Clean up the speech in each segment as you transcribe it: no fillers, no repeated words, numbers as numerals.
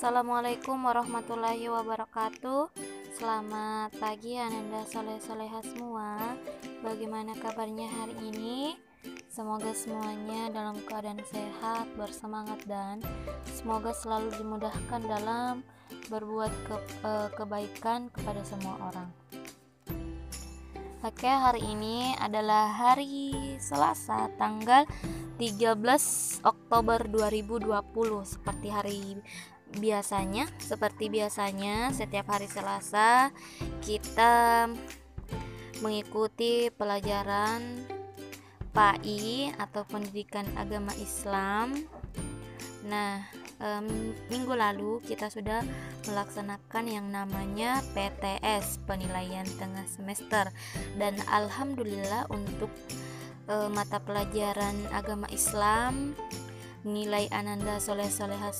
Assalamualaikum warahmatullahi wabarakatuh. Selamat pagi Ananda soleh-soleha semua. Bagaimana kabarnya hari ini? Semoga semuanya dalam keadaan sehat, bersemangat, dan semoga selalu dimudahkan dalam berbuat kebaikan kepada semua orang. Oke, hari ini adalah hari Selasa, tanggal 13 Oktober 2020. Seperti biasanya setiap hari Selasa kita mengikuti pelajaran PAI atau Pendidikan Agama Islam. Nah, minggu lalu kita sudah melaksanakan yang namanya PTS, penilaian tengah semester, dan alhamdulillah untuk mata pelajaran agama Islam nilai Ananda soleh-soleha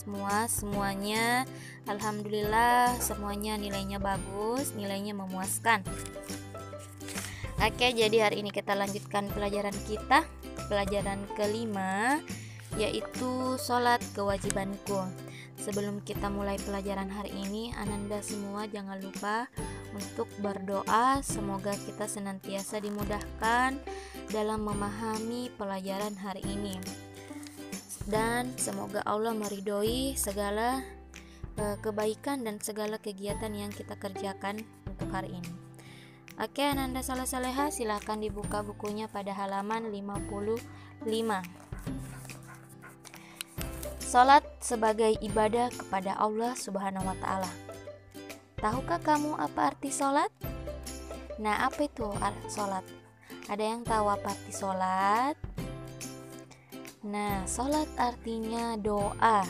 semuanya alhamdulillah semuanya nilainya bagus, nilainya memuaskan. Oke, jadi hari ini kita lanjutkan pelajaran kita, pelajaran kelima, yaitu sholat kewajibanku. Sebelum kita mulai pelajaran hari ini, Ananda semua jangan lupa untuk berdoa semoga kita senantiasa dimudahkan dalam memahami pelajaran hari ini, dan semoga Allah meridhoi segala kebaikan dan segala kegiatan yang kita kerjakan untuk hari ini. Oke, Ananda soleh-soleha, silahkan dibuka bukunya pada halaman 55. Salat sebagai ibadah kepada Allah Subhanahu wa Ta'ala. Tahukah kamu apa arti salat? Nah, apa itu salat? Ada yang tahu apa arti salat? Nah, salat artinya doa.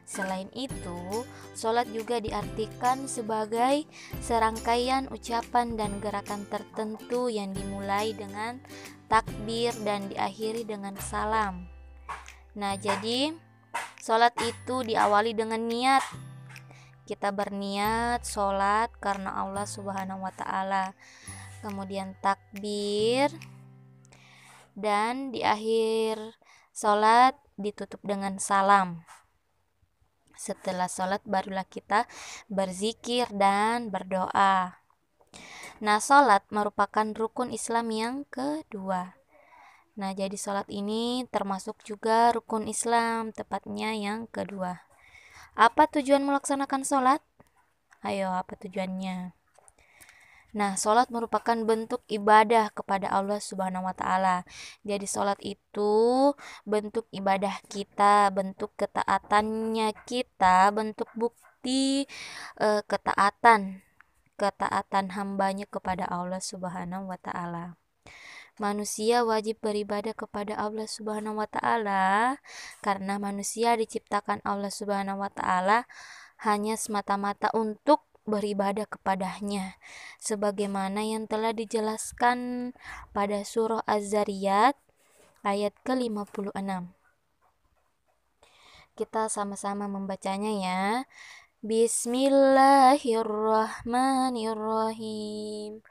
Selain itu, salat juga diartikan sebagai serangkaian ucapan dan gerakan tertentu yang dimulai dengan takbir dan diakhiri dengan salam. Nah, jadi salat itu diawali dengan niat. Kita berniat salat karena Allah Subhanahu wa Ta'ala. Kemudian takbir, dan di akhir salat ditutup dengan salam. Setelah salat barulah kita berzikir dan berdoa. Nah, salat merupakan rukun Islam yang kedua. Nah, jadi salat ini termasuk juga rukun Islam, tepatnya yang kedua. Apa tujuan melaksanakan salat? Ayo, apa tujuannya? Nah, salat merupakan bentuk ibadah kepada Allah Subhanahu wa Ta'ala. Jadi salat itu bentuk ibadah kita, bentuk ketaatannya kita, bentuk bukti ketaatan hambanya kepada Allah Subhanahu wa Ta'ala. Manusia wajib beribadah kepada Allah Subhanahu wa Ta'ala karena manusia diciptakan Allah Subhanahu wa Ta'ala hanya semata-mata untuk beribadah kepadanya, sebagaimana yang telah dijelaskan pada surah Az-Zariyat ayat ke-56. Kita sama-sama membacanya ya. Bismillahirrahmanirrahim.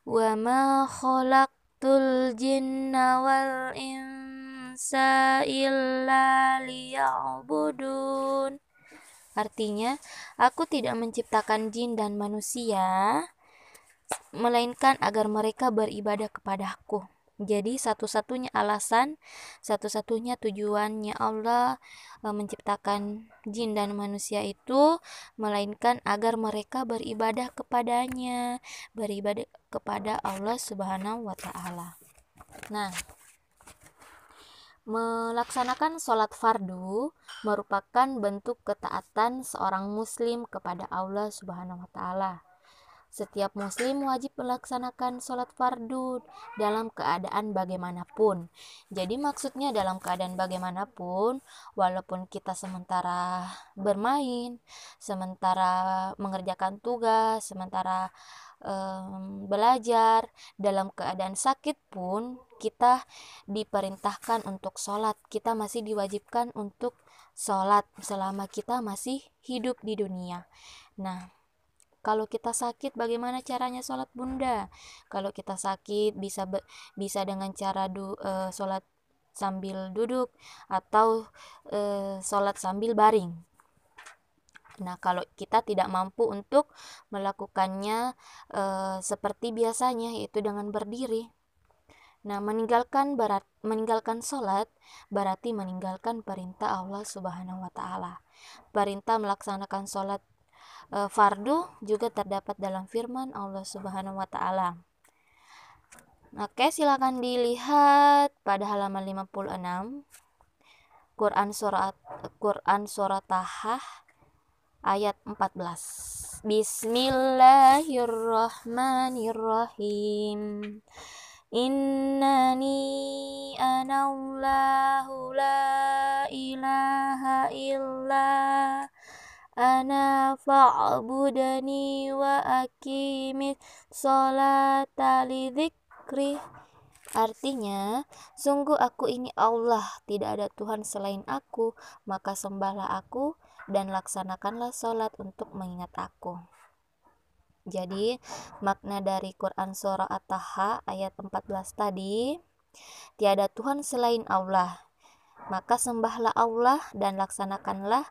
Wa ma khalaqtul jinna wal insa illa liya'budun. Artinya, aku tidak menciptakan jin dan manusia melainkan agar mereka beribadah kepadaku. Jadi satu-satunya alasan, satu-satunya tujuannya Allah menciptakan jin dan manusia itu melainkan agar mereka beribadah kepadanya, beribadah kepada Allah Subhanahu wa Ta'ala. Nah, melaksanakan sholat fardu merupakan bentuk ketaatan seorang muslim kepada Allah Subhanahu wa Ta'ala. Setiap muslim wajib melaksanakan sholat fardu dalam keadaan bagaimanapun. Jadi maksudnya dalam keadaan bagaimanapun, walaupun kita sementara bermain, sementara mengerjakan tugas, sementara belajar, dalam keadaan sakit pun kita diperintahkan untuk sholat. Kita masih diwajibkan untuk sholat selama kita masih hidup di dunia. Nah, kalau kita sakit, bagaimana caranya sholat, Bunda? Kalau kita sakit bisa dengan cara sholat sambil duduk atau sholat sambil baring. Nah, kalau kita tidak mampu untuk melakukannya seperti biasanya, yaitu dengan berdiri. Nah, meninggalkan sholat berarti meninggalkan perintah Allah Subhanahu wa Ta'ala. Perintah melaksanakan sholat fardu juga terdapat dalam firman Allah Subhanahu wa Ta'ala. Oke, silakan dilihat pada halaman 56 Quran surat Taha ayat 14. Bismillahirrahmanirrahim. Innani anallahu la ilaha illa ana fa'budani wa aqimit sholata li dzikri. Artinya, sungguh aku ini Allah, tidak ada Tuhan selain aku, maka sembahlah aku dan laksanakanlah sholat untuk mengingat aku. Jadi, makna dari Quran surah At-Taha ayat 14 tadi, tiada Tuhan selain Allah, maka sembahlah Allah dan laksanakanlah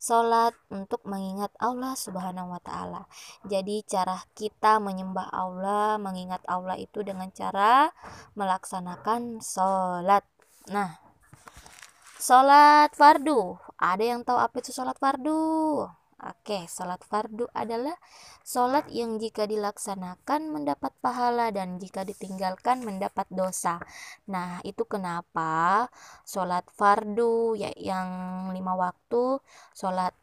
sholat untuk mengingat Allah Subhanahu wa Ta'ala. Jadi cara kita menyembah Allah, mengingat Allah itu dengan cara melaksanakan sholat. Nah, sholat fardu, ada yang tahu apa itu sholat fardu? Oke, sholat fardu adalah sholat yang jika dilaksanakan mendapat pahala dan jika ditinggalkan mendapat dosa. Nah, itu kenapa sholat fardu yang 5 waktu, sholat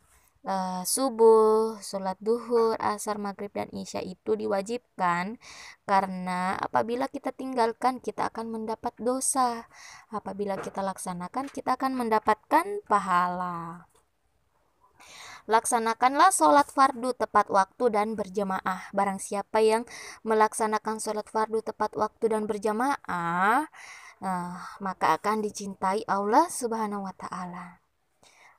subuh, sholat duhur, asar, maghrib, dan isya itu diwajibkan karena apabila kita tinggalkan kita akan mendapat dosa, apabila kita laksanakan kita akan mendapatkan pahala. Laksanakanlah sholat fardu tepat waktu dan berjamaah. Barang siapa yang melaksanakan sholat fardu tepat waktu dan berjamaah, maka akan dicintai Allah Subhanahu wa Ta'ala.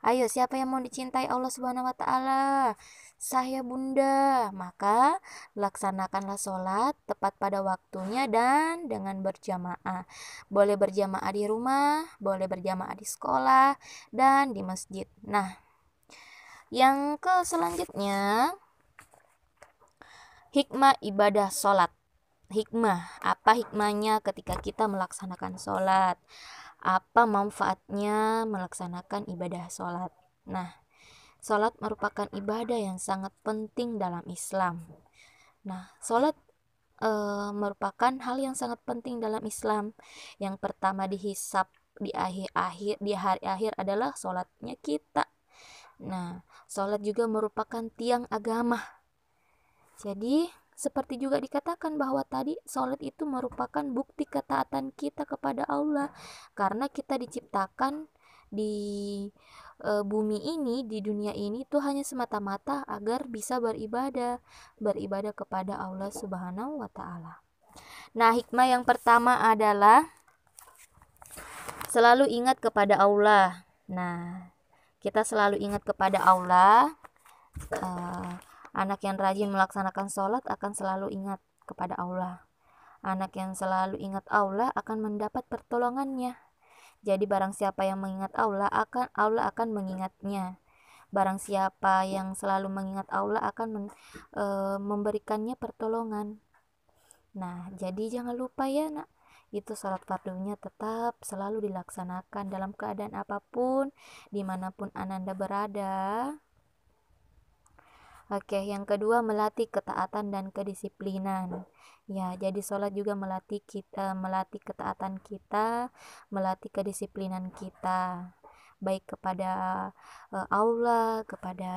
Ayo, siapa yang mau dicintai Allah Subhanahu wa Ta'ala? Saya, Bunda. Maka laksanakanlah sholat tepat pada waktunya dan dengan berjamaah. Boleh berjamaah di rumah, boleh berjamaah di sekolah, dan di masjid. Nah, yang selanjutnya, hikmah ibadah sholat. Hikmah, apa hikmahnya ketika kita melaksanakan sholat? Apa manfaatnya melaksanakan ibadah sholat? Nah, sholat merupakan ibadah yang sangat penting dalam Islam. Nah, sholat merupakan hal yang sangat penting dalam Islam. Yang pertama dihisab di hari akhir adalah sholatnya kita. Nah, sholat juga merupakan tiang agama. Jadi, seperti juga dikatakan bahwa tadi sholat itu merupakan bukti ketaatan kita kepada Allah. Karena kita diciptakan di bumi ini, di dunia ini itu hanya semata-mata agar bisa beribadah kepada Allah Subhanahu wa Ta'ala. Nah, hikmah yang pertama adalah selalu ingat kepada Allah. Nah, kita selalu ingat kepada Allah. Anak yang rajin melaksanakan sholat akan selalu ingat kepada Allah. Anak yang selalu ingat Allah akan mendapat pertolongannya. Jadi barang siapa yang mengingat Allah akan mengingatnya. Barang siapa yang selalu mengingat Allah akan memberikannya pertolongan. Nah, jadi jangan lupa ya nak, itu sholat fardunya tetap selalu dilaksanakan dalam keadaan apapun, dimanapun Ananda berada. Oke, yang kedua melatih ketaatan dan kedisiplinan. Ya, jadi sholat juga melatih ketaatan kita, melatih kedisiplinan kita, baik kepada Allah, kepada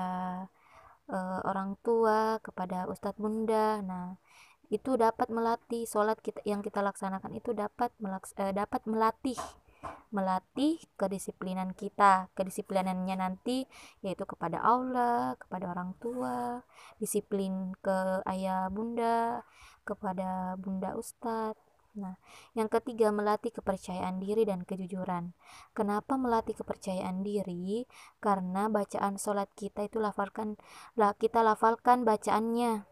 orang tua, kepada ustadz bunda. Nah, itu dapat melatih sholat yang kita laksanakan itu dapat melatih kedisiplinan kita. Kedisiplinannya nanti yaitu kepada Allah, kepada orang tua, disiplin ke ayah bunda, kepada bunda ustadz. Nah, yang ketiga melatih kepercayaan diri dan kejujuran. Kenapa melatih kepercayaan diri? Karena bacaan sholat kita itu kita lafalkan bacaannya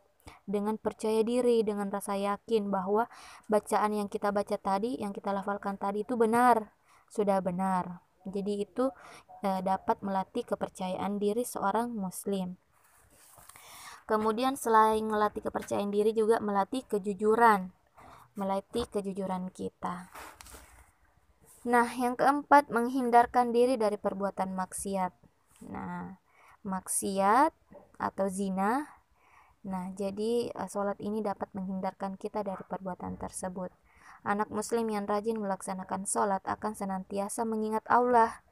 dengan percaya diri, dengan rasa yakin bahwa bacaan yang kita baca tadi, yang kita lafalkan tadi itu benar, sudah benar. Jadi itu dapat melatih kepercayaan diri seorang muslim. Kemudian selain melatih kepercayaan diri juga melatih kejujuran kita. Nah, yang keempat, menghindarkan diri dari perbuatan maksiat. Nah, maksiat atau zina. Nah, jadi sholat ini dapat menghindarkan kita dari perbuatan tersebut. Anak muslim yang rajin melaksanakan sholat akan senantiasa mengingat Allah.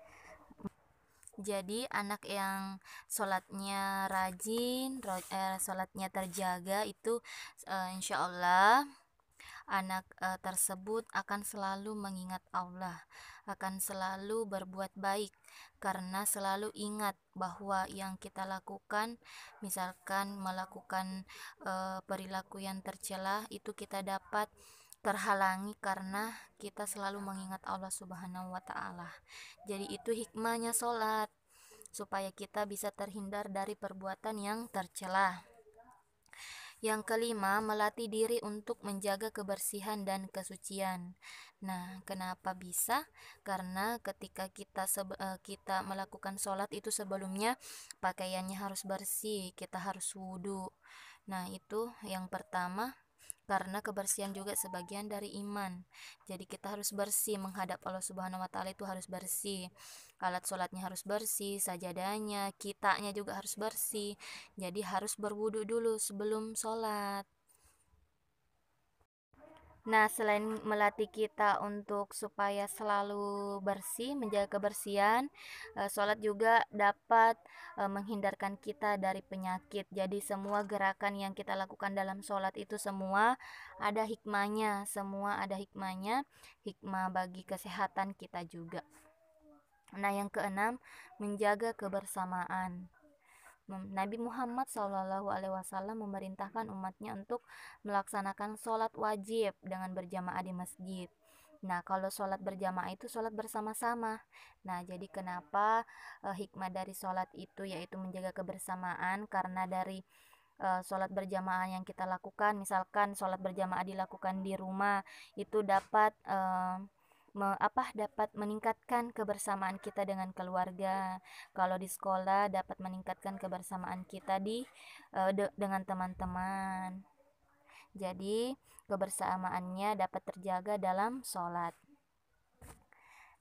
Jadi anak yang sholatnya rajin, sholatnya terjaga itu insya Allah anak tersebut akan selalu mengingat Allah, akan selalu berbuat baik, karena selalu ingat bahwa yang kita lakukan, misalkan melakukan perilaku yang tercela, itu kita dapat terhalangi karena kita selalu mengingat Allah Subhanahu wa Ta'ala. Jadi itu hikmahnya sholat, supaya kita bisa terhindar dari perbuatan yang tercela. Yang kelima, melatih diri untuk menjaga kebersihan dan kesucian. Nah, kenapa bisa? Karena ketika kita melakukan sholat itu sebelumnya pakaiannya harus bersih, kita harus wudhu. Nah, itu yang pertama, karena kebersihan juga sebagian dari iman. Jadi kita harus bersih menghadap Allah Subhanahu wa Ta'ala, itu harus bersih. Alat sholatnya harus bersih, sajadahnya, kitanya juga harus bersih. Jadi harus berwudu dulu sebelum sholat. Nah, selain melatih kita untuk supaya selalu bersih, menjaga kebersihan, sholat juga dapat menghindarkan kita dari penyakit. Jadi semua gerakan yang kita lakukan dalam sholat itu semua ada hikmahnya, hikmah bagi kesehatan kita juga. Nah, yang keenam, menjaga kebersamaan. Nabi Muhammad SAW memerintahkan umatnya untuk melaksanakan sholat wajib dengan berjamaah di masjid. Nah, kalau sholat berjamaah itu sholat bersama-sama. Nah, jadi kenapa hikmah dari sholat itu yaitu menjaga kebersamaan, karena dari sholat berjamaah yang kita lakukan, misalkan sholat berjamaah dilakukan di rumah, itu dapat dapat meningkatkan kebersamaan kita dengan keluarga. Kalau di sekolah dapat meningkatkan kebersamaan kita dengan teman-teman. Jadi kebersamaannya dapat terjaga dalam sholat.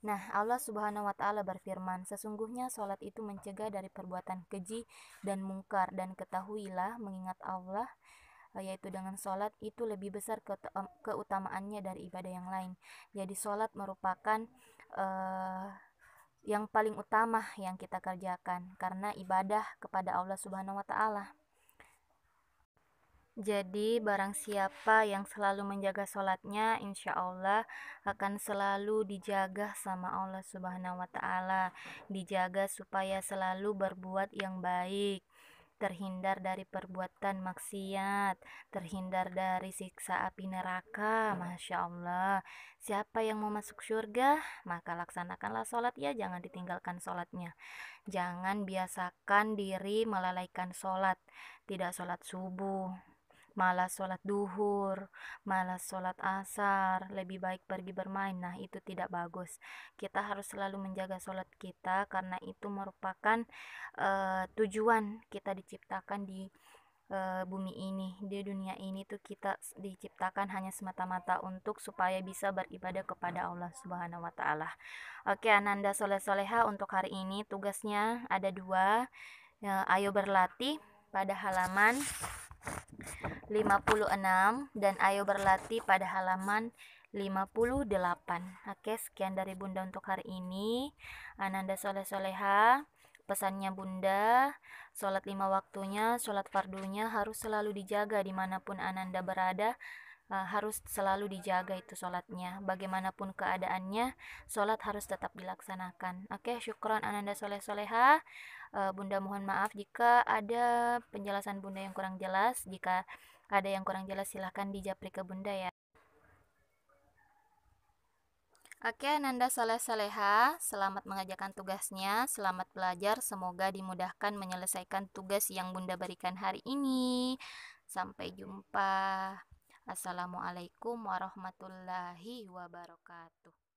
Nah, Allah Subhanahu wa Ta'ala berfirman, sesungguhnya sholat itu mencegah dari perbuatan keji dan mungkar, dan ketahuilah mengingat Allah, yaitu dengan sholat itu lebih besar keutamaannya dari ibadah yang lain. Jadi sholat merupakan yang paling utama yang kita kerjakan, karena ibadah kepada Allah Subhanahu wa Ta'ala. Jadi barang siapa yang selalu menjaga sholatnya, insya Allah akan selalu dijaga sama Allah Subhanahu wa Ta'ala, dijaga supaya selalu berbuat yang baik, terhindar dari perbuatan maksiat, terhindar dari siksa api neraka. Masya Allah, siapa yang mau masuk surga, maka laksanakanlah sholat ya, jangan ditinggalkan sholatnya. Jangan biasakan diri melalaikan sholat, tidak sholat subuh, malas sholat duhur, malas sholat asar, lebih baik pergi bermain. Nah, itu tidak bagus. Kita harus selalu menjaga sholat kita, karena itu merupakan tujuan kita diciptakan di bumi ini, di dunia ini tuh kita diciptakan hanya semata-mata untuk supaya bisa beribadah kepada Allah Subhanahu wa Ta'ala. Oke, Ananda Soleh-Soleha, untuk hari ini tugasnya ada 2. Ayo berlatih pada halaman 56 dan ayo berlatih pada halaman 58. Oke, sekian dari Bunda untuk hari ini. Ananda Soleh-Soleha, pesannya Bunda, sholat 5 waktunya, sholat fardunya harus selalu dijaga dimanapun Ananda berada. Harus selalu dijaga itu sholatnya, bagaimanapun keadaannya, sholat harus tetap dilaksanakan. Oke, syukron Ananda Soleh-Soleha. Bunda mohon maaf jika ada penjelasan Bunda yang kurang jelas. Jika ada yang kurang jelas silahkan dijapri ke Bunda ya. Oke, Nanda Soleh-Soleha, selamat mengerjakan tugasnya, selamat belajar, semoga dimudahkan menyelesaikan tugas yang Bunda berikan hari ini. Sampai jumpa. Assalamualaikum warahmatullahi wabarakatuh.